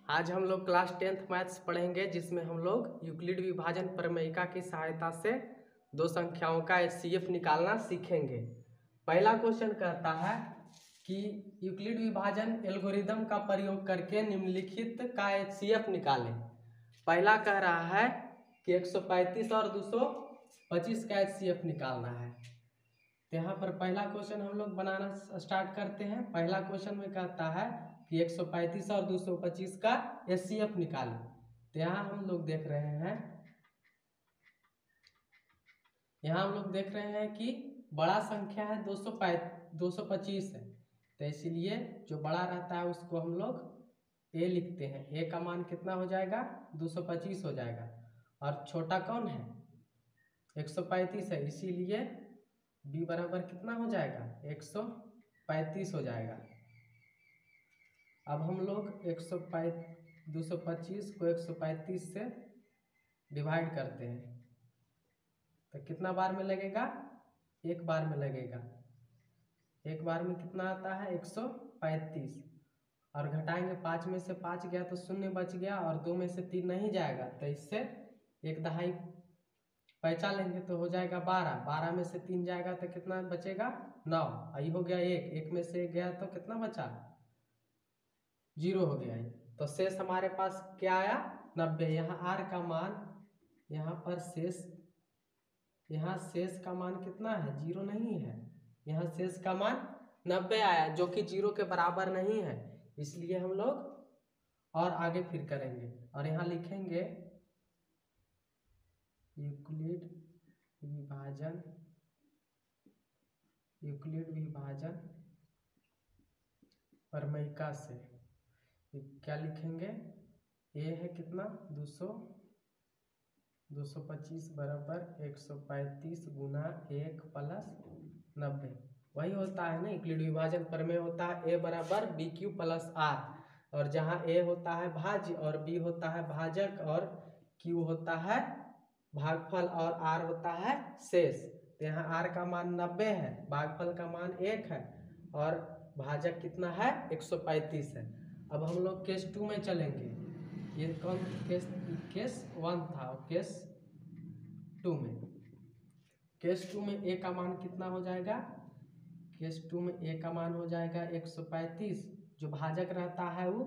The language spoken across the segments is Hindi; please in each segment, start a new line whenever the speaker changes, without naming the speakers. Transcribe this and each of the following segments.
आज हम लोग क्लास 10th मैथ्स पढ़ेंगे, जिसमें हम लोग यूक्लिड विभाजन प्रमेयिका की सहायता से दो संख्याओं का HCF निकालना सीखेंगे। पहला क्वेश्चन कहता है कि यूक्लिड विभाजन एल्गोरिदम का प्रयोग करके निम्नलिखित का HCF निकालें। पहला कह रहा है कि 135 और 225 का HCF निकालना है। तो यहाँ पर पहला क्वेश्चन हम लोग बनाना स्टार्ट करते हैं। पहला क्वेश्चन में कहता है कि 135 और 225 का HCF निकालें। तो यहाँ हम लोग देख रहे हैं कि बड़ा संख्या है 225 है, तो इसीलिए जो बड़ा रहता है उसको हम लोग A लिखते हैं। A का मान कितना हो जाएगा? 225 हो जाएगा। और छोटा कौन है? 135 है, इसीलिए B बराबर कितना हो जाएगा? 135 हो जाएगा। अब हम लोग 225 को 135 से डिवाइड करते हैं, तो कितना बार में लगेगा? एक बार में लगेगा। एक बार में कितना आता है? 135। और घटाएंगे, 5 में से 5 गया तो 0 बच गया, और 2 में से 3 नहीं जाएगा, तो इससे एक दहाई पैंचा लेंगे तो हो जाएगा 12। 12 में से 3 जाएगा तो कितना बचेगा? 9। आई हो गया 1। 1 में से 1 गया तो कितना बचा? 0 हो गया। तो शेष हमारे पास क्या आया? 90। यहाँ R का मान, यहाँ पर शेष का मान कितना है? 0 नहीं है। यहाँ शेष का मान 90 आया, जो कि 0 के बराबर नहीं है, इसलिए हम लोग और आगे फिर करेंगे और यहाँ लिखेंगे यूक्लिड विभाजन प्रमेयिका से। क्या लिखेंगे? A है कितना? 225 बराबर 135 गुना 1 प्लस 90। वही होता है ना, यूक्लिड विभाजन प्रमेय होता है A बराबर BQ प्लस R, और जहाँ A होता है भाज्य और B होता है भाजक और Q होता है भागफल और R होता है शेष। तो यहाँ R का मान 90 है, भागफल का मान 1 है और भाजक कितना है? 135 है। अब हम लोग केस 2 में चलेंगे। ये कौन केस 1 था, केस 2 में A का मान कितना हो जाएगा? केस 2 में A का मान हो जाएगा 135। जो भाजक रहता है वो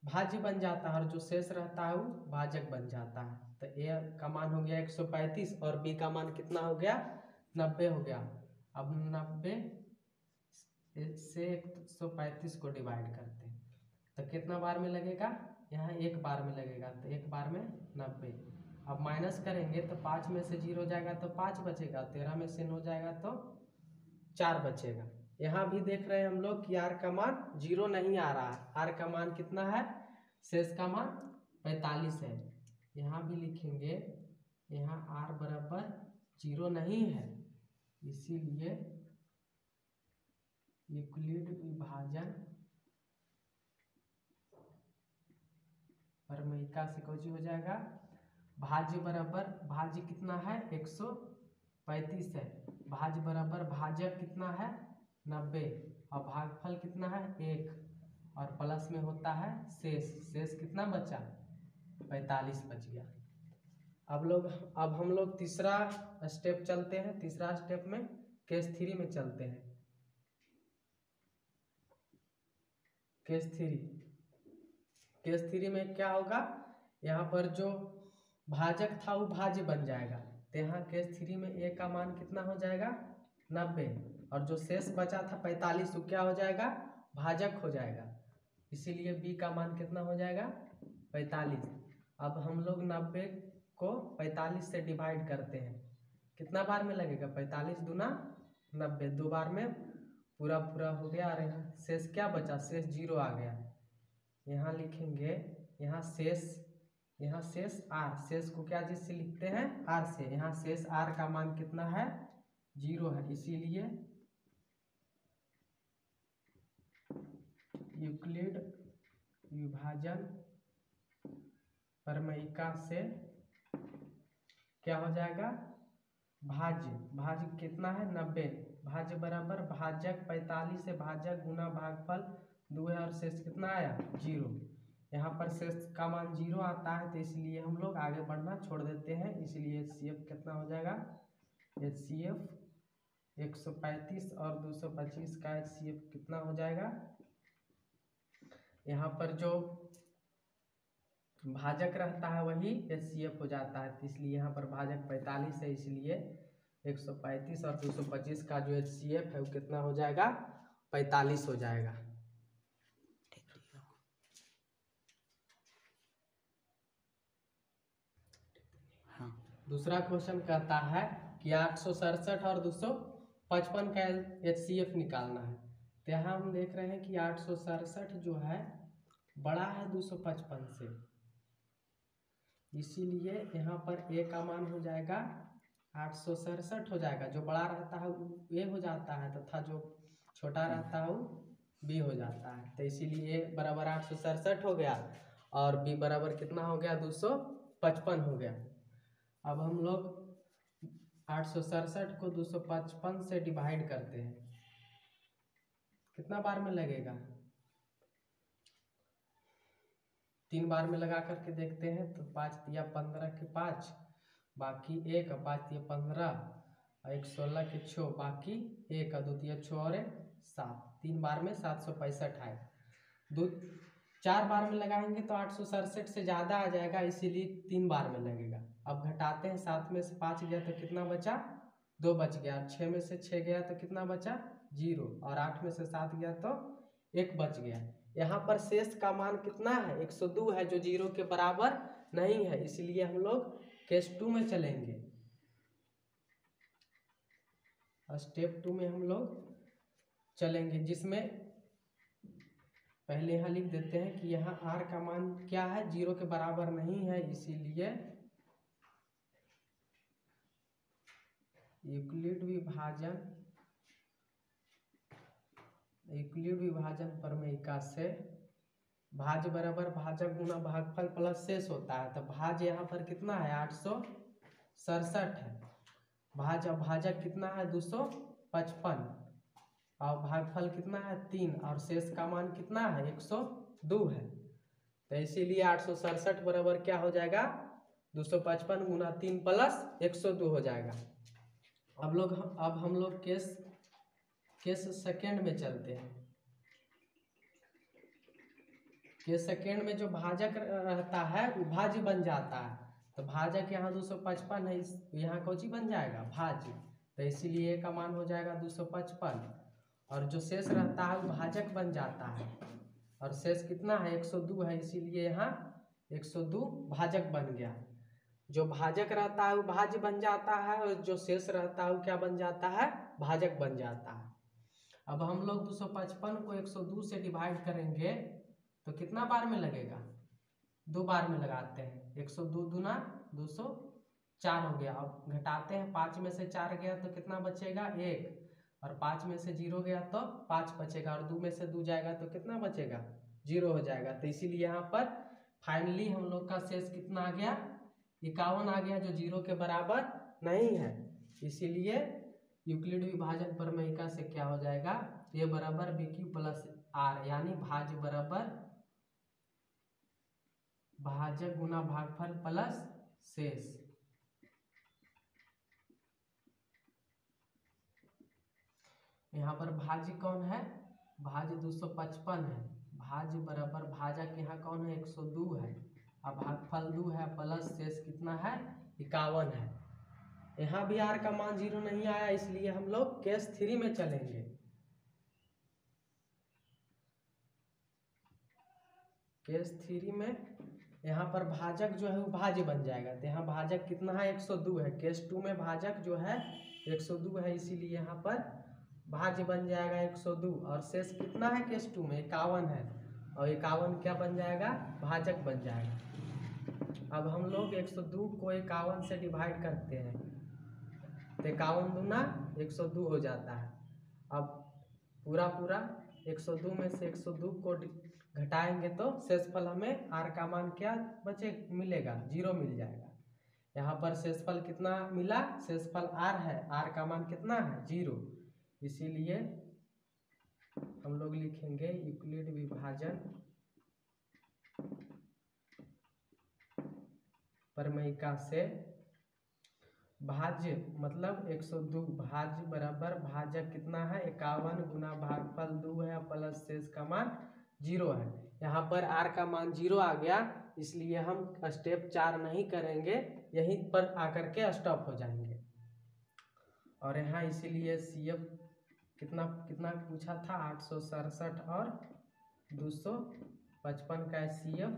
भाज्य बन जाता है और जो शेष रहता है वो भाजक बन जाता है। तो A का मान हो गया 135 और B का मान कितना हो गया? 90 हो गया। अब 90 से 135 को डिवाइड करते हैं तो कितना बार में लगेगा? यहाँ एक बार में लगेगा, तो एक बार में 90। अब माइनस करेंगे तो 5 में से 0 जाएगा तो 5 बचेगा, 13 में से 9 जाएगा तो 4 बचेगा। यहाँ भी देख रहे हैं हम लोग कि R का मान 0 नहीं आ रहा है। R का मान कितना है? शेष का मान 45 है। यहाँ भी लिखेंगे, यहाँ R बराबर 0 नहीं है, इसीलिए यूक्लिड विभाजन प्रमेयिका से कुछ हो जाएगा। भाज्य बराबर भाज्य कितना है? 135 है। भाज्य बराबर भाजक कितना है? 90। और भागफल कितना है? 1। और प्लस में होता है शेष कितना बचा? 45 बच गया। अब हम लोग तीसरा स्टेप चलते हैं। तीसरा स्टेप में केस 3 में चलते हैं। केस 3 में क्या होगा? यहाँ पर जो भाजक था वो भाज्य बन जाएगा, तो यहाँ केस 3 में A का मान कितना हो जाएगा? 90। और जो शेष बचा था 45, वो क्या हो जाएगा? भाजक हो जाएगा, इसीलिए B का मान कितना हो जाएगा? 45। अब हम लोग 90 को 45 से डिवाइड करते हैं, कितना बार में लगेगा? 45 दूना 90, 2 बार में पूरा हो गया। और यहाँ शेष क्या बचा? शेष 0 आ गया। यहाँ लिखेंगे, यहाँ शेष R, शेष को क्या चीज से लिखते हैं? R से। यहाँ शेष R का मान कितना है? 0 है, इसीलिए यूक्लिड विभाजन प्रमेयिका से क्या हो जाएगा? भाज्य कितना है? 90। भाज्य बराबर भाजक 45 से भाजक गुना भागफल 2 है और शेष कितना आया? 0। यहाँ पर शेष का मान 0 आता है, तो इसलिए हम लोग आगे बढ़ना छोड़ देते हैं। इसलिए HCF कितना हो जाएगा, HCF 135 और 225 का HCF कितना हो जाएगा। यहाँ पर जो भाजक रहता है वही HCF हो जाता है, तो इसलिए यहाँ पर भाजक 45 है, इसलिए 135 और 225 का जो HCF है वो कितना हो जाएगा, 45 हो जाएगा। हाँ, दूसरा क्वेश्चन कहता है कि 867 और 255 का HCF निकालना है। तो यहाँ हम देख रहे हैं कि 867 जो है बड़ा है 255 से, इसीलिए यहाँ पर A का मान हो जाएगा 867 हो जाएगा। जो बड़ा रहता है वो A हो जाता है तथा जो छोटा रहता है वो B हो जाता है। तो इसीलिए A बराबर 867 हो गया और B बराबर कितना हो गया, 255 हो गया। अब हम लोग 867 को 255 से डिवाइड करते हैं, कितना बार में लगेगा, 3 बार में लगा करके देखते हैं। तो 5 तिया 15 के 5, बाकी 1, 5 तिया 15, 1 16 के 6, बाकी 1, 2 तिया 6 और 7, 3 बार में 765 आएगा। 4 बार में लगाएंगे तो 867 से ज़्यादा आ जाएगा, इसीलिए 3 बार में लगेगा। अब घटाते हैं, 7 में से 5 गया तो कितना बचा, 2 बच गया। 6 में से 6 गया तो कितना बचा, 0, और 8 में से 7 गया तो 1 बच गया। यहाँ पर शेष का मान कितना है, 102 है, जो 0 के बराबर नहीं है, इसलिए हम लोग केस 2 में चलेंगे। स्टेप 2 में हम लोग चलेंगे, जिसमें पहले यहाँ लिख देते हैं कि यहाँ R का मान क्या है, 0 के बराबर नहीं है, इसीलिए यूक्लिड विभाजन प्रमेयिका से भाज्य बराबर भाजक गुना भागफल प्लस शेष होता है। तो भाज्य यहाँ पर कितना है, 867 है, भाज्य भाजक कितना है, 255, और भागफल कितना है, 3, और शेष का मान कितना है, 102 है। तो इसीलिए 867 बराबर क्या हो जाएगा, 255 गुना 3 प्लस 102 हो जाएगा। अब हम लोग केस सेकेंड में चलते हैं। केस सेकेंड में जो भाजक रहता है वो भाज्य बन जाता है। तो भाजक यहाँ 255 है, यहाँ कौची बन जाएगा, भाज्य, तो इसीलिए A का मान हो जाएगा 255, और जो शेष रहता है वो भाजक बन जाता है, और शेष कितना है, 102 है, इसीलिए यहाँ 102 भाजक बन गया। जो भाजक रहता है वो भाज्य बन जाता है, और जो शेष रहता है वो क्या बन जाता है, भाजक बन जाता है। अब हम लोग 255 को 102 से डिवाइड करेंगे तो कितना बार में लगेगा, 2 बार में लगाते हैं। 102 दूना 204 हो गया। अब घटाते हैं, 5 में से 4 गया तो कितना बचेगा, 1, और 5 में से 0 गया तो 5 बचेगा, और 2 में से 2 जाएगा तो कितना बचेगा, 0 हो जाएगा। तो इसीलिए यहाँ पर फाइनली हम लोग का शेष कितना आ गया, 51 आ गया, जो 0 के बराबर नहीं है। इसीलिए यूक्लिड विभाजन प्रमेयिका से क्या हो जाएगा, A बराबर BQ प्लस R, यानी भाज्य बराबर भाजक गुना भागफल प्लस शेष। यहाँ पर भाज्य कौन है, भाज्य 255 है, भाज्य बराबर भाजक यहाँ कौन है, 102 है, अब भागफल 2 है, प्लस शेष कितना है, 51 है। यहाँ भी R का मान 0 नहीं आया, इसलिए हम लोग केस 3 में चलेंगे। केस 3 में यहाँ पर भाजक जो है वो भाज्य बन जाएगा। तो यहाँ भाजक कितना है, 102 है। केस 2 में भाजक जो है 102 है, इसीलिए यहाँ पर भाज्य बन जाएगा 102, और शेष कितना है केस 2 में, 51 है, और 51 क्या बन जाएगा, भाजक बन जाएगा। अब हम लोग 102 को 51 से डिवाइड करते हैं, तो 51 दूना 102 हो जाता है। अब पूरा 102 में से 102 को घटाएंगे तो शेषफल हमें R का मान क्या बचे मिलेगा, 0 मिल जाएगा। यहाँ पर शेषफल कितना मिला, शेषफल R है, R का मान कितना है, 0, इसीलिए हम लोग लिखेंगे यूक्लिड विभाजन परिमेयिका से भाज्य मतलब 102 भाज्य बराबर भाजक कितना है 51 गुना भागफल 2 है प्लस शेष का मान 0 है। यहाँ पर r का मान 0 आ गया, इसलिए हम स्टेप 4 नहीं करेंगे, यहीं पर आकर के स्टॉप हो जाएंगे। और यहाँ इसीलिए CF कितना कितना पूछा था 867 और 255 का CF,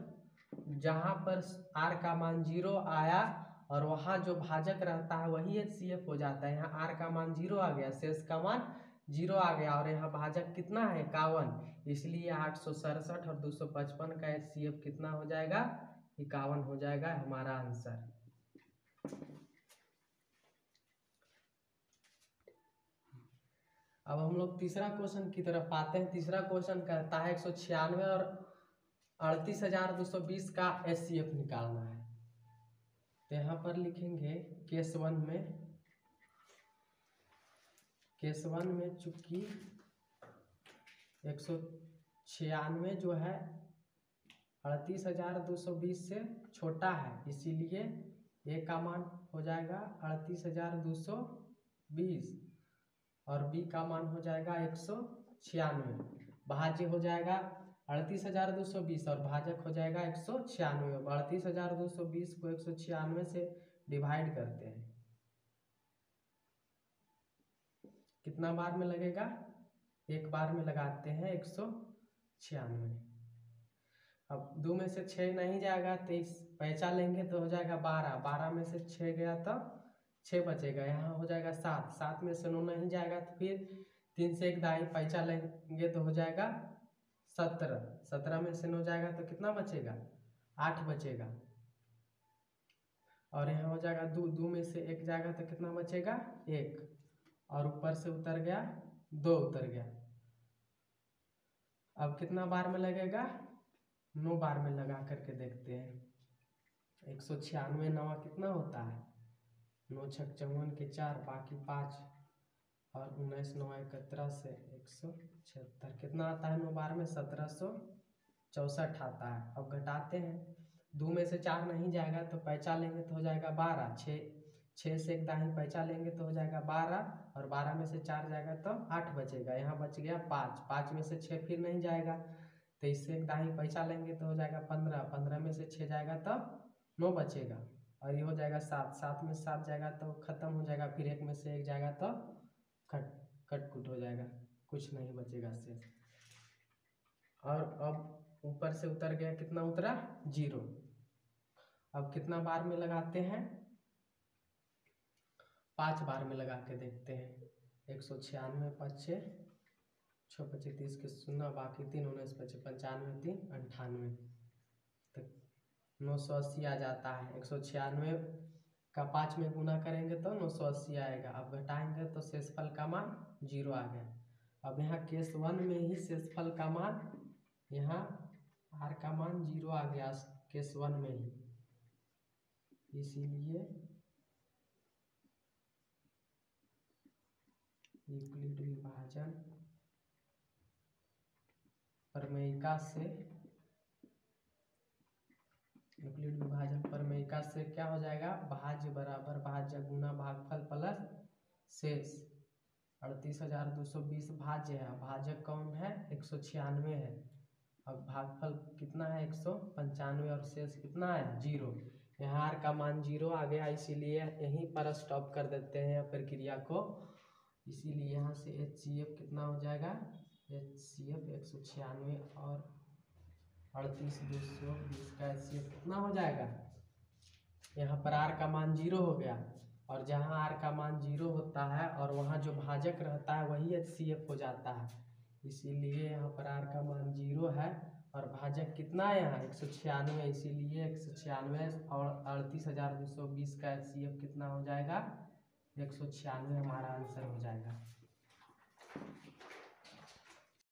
जहाँ पर r का मान 0 आया और वहाँ जो भाजक रहता है वही HCF हो जाता है। यहाँ r का मान 0 आ गया, शेष का मान 0 आ गया और यहाँ भाजक कितना है 51, इसलिए 867 और 255 का HCF कितना हो जाएगा 51 हो जाएगा हमारा आंसर। अब हम लोग तीसरा क्वेश्चन की तरफ आते हैं। तीसरा क्वेश्चन कहता है 196 और 38,220 का HCF निकालना है। तो यहाँ पर लिखेंगे केस वन में चूंकि 196 जो है 38,220 से छोटा है, इसीलिए ए का मान हो जाएगा 38,220 और बी का मान हो जाएगा 196। भाज्य हो जाएगा 38,220 और भाजक हो जाएगा 196। 38,220 को 196 से डिवाइड करते हैं, कितना बार में लगेगा, एक बार में लगाते हैं 196। अब 2 में से 6 नहीं जाएगा, 23 पैंचा लेंगे तो हो जाएगा 12, 12 में से 6 गया तो 6 बचेगा, यहाँ हो जाएगा 7, 7 में से 9 नहीं जाएगा तो फिर 3 से 1 दाई पैंचा लेंगे तो हो जाएगा 17, 17 में से 9 जाएगा तो कितना बचेगा 8 बचेगा। और यहाँ हो जाएगा 2 में से 1 जाएगा तो कितना बचेगा 1, और ऊपर से उतर गया 2 उतर गया। अब कितना बार में लगेगा 9 बार में लगा करके देखते हैं। 196 9 कितना होता है 9 छक 54 के 4 बाकी 5 और 19 9 11 से 176 कितना आता है 9 बार में 1764 आता है। अब घटाते हैं, 2 में से 4 नहीं जाएगा तो पैंचा लेंगे तो हो जाएगा 12, 6 से 1 दाही पैंचा लेंगे तो हो जाएगा 12 और 12 में से 4 जाएगा तो 8 बचेगा, यहाँ बच गया 5, 5 में से 6 फिर नहीं जाएगा तो इससे 1 दाही पैंचा लेंगे तो हो जाएगा 15, 15 में से 6 जाएगा तो 9 बचेगा और ये हो जाएगा 7, 7 में से 7 जाएगा तो खत्म हो जाएगा, फिर 1 में से 1 जाएगा तो कट हो जाएगा, कुछ नहीं बचेगा शेष। और अब ऊपर से उतर गया, कितना उतरा 0। अब कितना बार में लगाते हैं 5 बार में लगा के देखते हैं। 196 5 6 6 25 30 के 0 बाकी 3 19 25 95 3 98 तो 980 आ जाता है। 196 का 5 में गुना करेंगे तो 980 आएगा। अब घटाएंगे तो शेषफल का मान 0 आ गया। अब यहाँ केस 1 में ही शेषफल का मान, यहाँ r का मान 0 आ गया केस 1 में ही, इसीलिए यूक्लिड विभाजन प्रमेयिका से क्या हो जाएगा, भाज्य बराबर भाज्य गुना भागफल प्लस शेष। 38,220 भाज्य है, भाजक कौन है 196 है, अब भागफल कितना है 195 और शेष कितना है 0। यहाँ r का मान 0 आ गया, इसीलिए यहीं पर स्टॉप कर देते हैं प्रक्रिया को। इसीलिए यहाँ से HCF कितना हो जाएगा, HCF 196 और 38,220 का HCF कितना हो जाएगा, यहाँ पर r का मान 0 हो गया और जहाँ r का मान 0 होता है और वहाँ जो भाजक रहता है वही HCF हो जाता है, इसीलिए यहाँ पर r का मान 0 है और भाजक कितना है यहाँ 196, इसीलिए 196 और 38,220 का HCF कितना हो जाएगा 196 हमारा आंसर हो जाएगा।